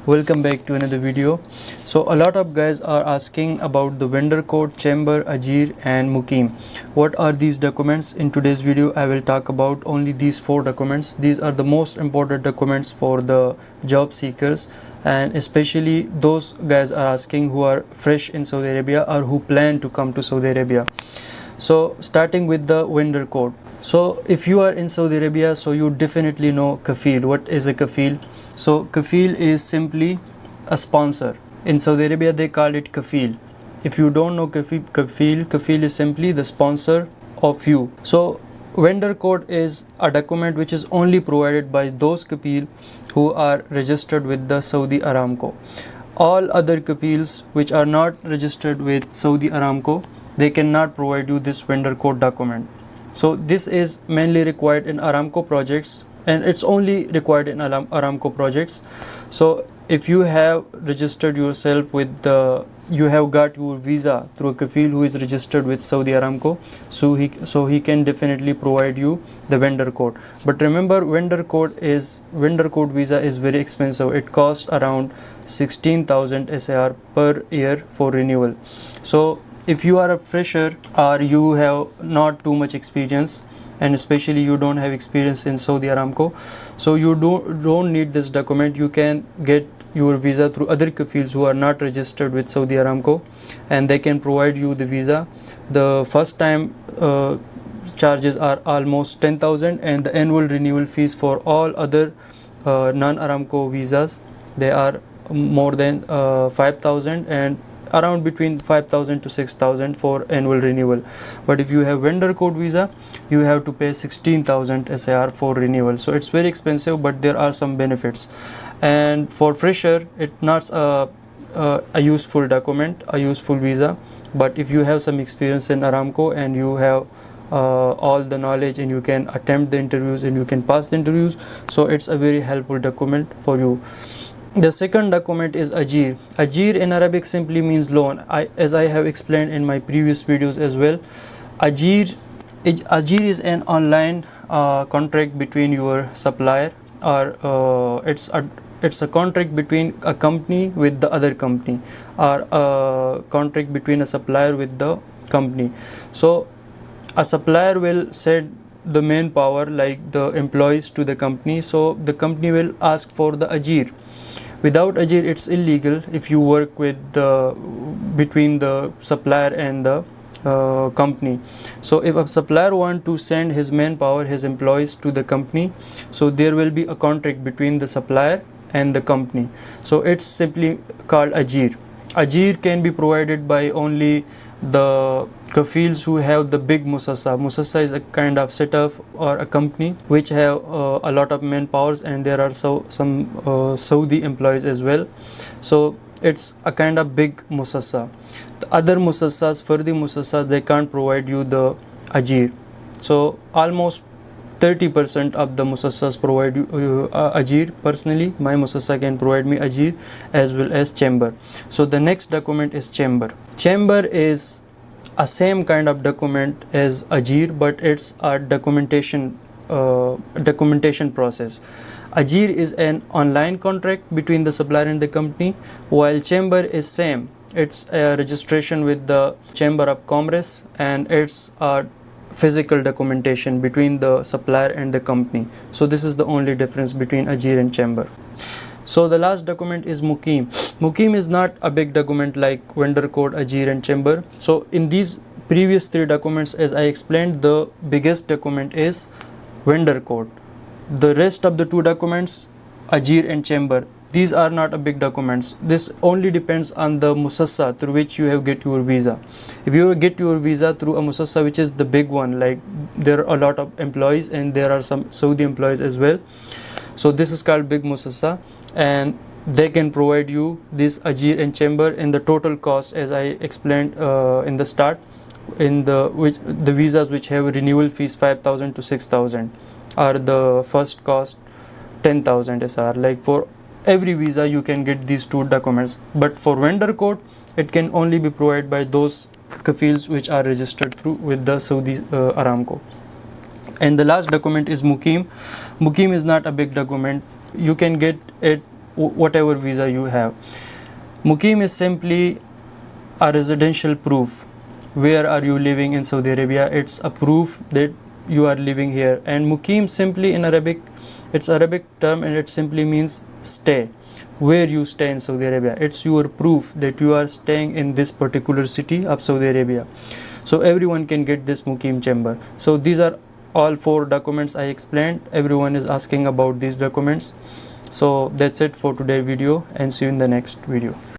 Welcome back to another video. So a lot of guys are asking about the vendor code, chamber, Ajeer and Muqeem. What are these documents? In today's video I will talk about only these 4 documents. These are the most important documents for the job seekers, and especially those guys are asking who are fresh in Saudi Arabia or who plan to come to Saudi Arabia. So starting with the vendor code. So if you are in Saudi Arabia, so you definitely know kafil. What is a kafil? So kafil is simply a sponsor. In Saudi Arabia they call it kafil. If you don't know kafil is simply the sponsor of you. So vendor code is a document which is only provided by those kafil who are registered with the Saudi Aramco. All other kafils which are not registered with Saudi Aramco, they cannot provide you this vendor code document. So this is mainly required in Aramco projects, and it's only required in Aramco projects. So if you have registered yourself with you have got your visa through a kafil who is registered with Saudi Aramco, so he can definitely provide you the vendor code. But remember, vendor code visa is very expensive. It costs around 16,000 SAR per year for renewal. So if you are a fresher or you have not too much experience, and especially you don't have experience in Saudi Aramco, so you don't need this document. You can get your visa through other kafils who are not registered with Saudi Aramco, and they can provide you the visa. The first time charges are almost 10,000, and the annual renewal fees for all other non-Aramco visas, they are more than 5,000 and around between 5,000 to 6,000 for annual renewal. But if you have vendor code visa, you have to pay 16,000 SAR for renewal. So it's very expensive, but there are some benefits. And for fresher, it's not a useful document, a useful visa. But if you have some experience in Aramco and you have all the knowledge and you can attempt the interviews and you can pass the interviews, so it's a very helpful document for you. The second document is Ajeer. Ajeer in Arabic simply means loan. As I have explained in my previous videos as well, Ajeer is an online contract between your supplier, or it's a contract between a company with the other company, or a contract between a supplier with the company. So a supplier will send the manpower, like the employees, to the company. So the company will ask for the Ajeer. Without Ajeer, it's illegal if you work with between the supplier and the company. So if a supplier want to send his manpower, his employees to the company, so there will be a contract between the supplier and the company. So it's simply called Ajeer. Ajeer can be provided by only the kafils who have the big musassah. Musassah is a kind of setup or a company which have a lot of manpowers, and there are some Saudi employees as well. So it's a kind of big musassah. The other musassahs, fardi musassah, they can't provide you the Ajeer. So almost 30% of the musassas provide you Ajeer. Personally, my musassah can provide me Ajeer as well as chamber. So the next document is chamber. Chamber is a same kind of document as Ajeer, but it's a documentation process. Ajeer is an online contract between the supplier and the company, while chamber is same. It's a registration with the Chamber of Commerce, and it's a physical documentation between the supplier and the company. So this is the only difference between Ajeer and chamber. So the last document is Muqeem. Muqeem is not a big document like vendor code, Ajeer and chamber. So in these previous 3 documents, as I explained, the biggest document is vendor code. The rest of the 2 documents, Ajeer and chamber, these are not a big documents. This only depends on the musassah through which you have get your visa. If you get your visa through a musassah which is the big one, like there are a lot of employees and there are some Saudi employees as well, so this is called big musassah, and they can provide you this Ajeer and chamber. In the total cost, as I explained in the start, in the visas which have renewal fees 5,000 to 6,000, or the first cost 10,000 SR. Like for every visa you can get these 2 documents, but for vendor code it can only be provided by those kafils which are registered through with the Saudi Aramco. And the last document is Muqeem. Muqeem is not a big document. You can get it whatever visa you have. Muqeem is simply a residential proof. Where are you living in Saudi Arabia? It's a proof that you are living here. And Muqeem simply in Arabic, it's Arabic term and it simply means stay. Where you stay in Saudi Arabia, it's your proof that you are staying in this particular city of Saudi Arabia. So everyone can get this Muqeem chamber. So these are all 4 documents I explained. Everyone is asking about these documents. So that's it for today's video, and see you in the next video.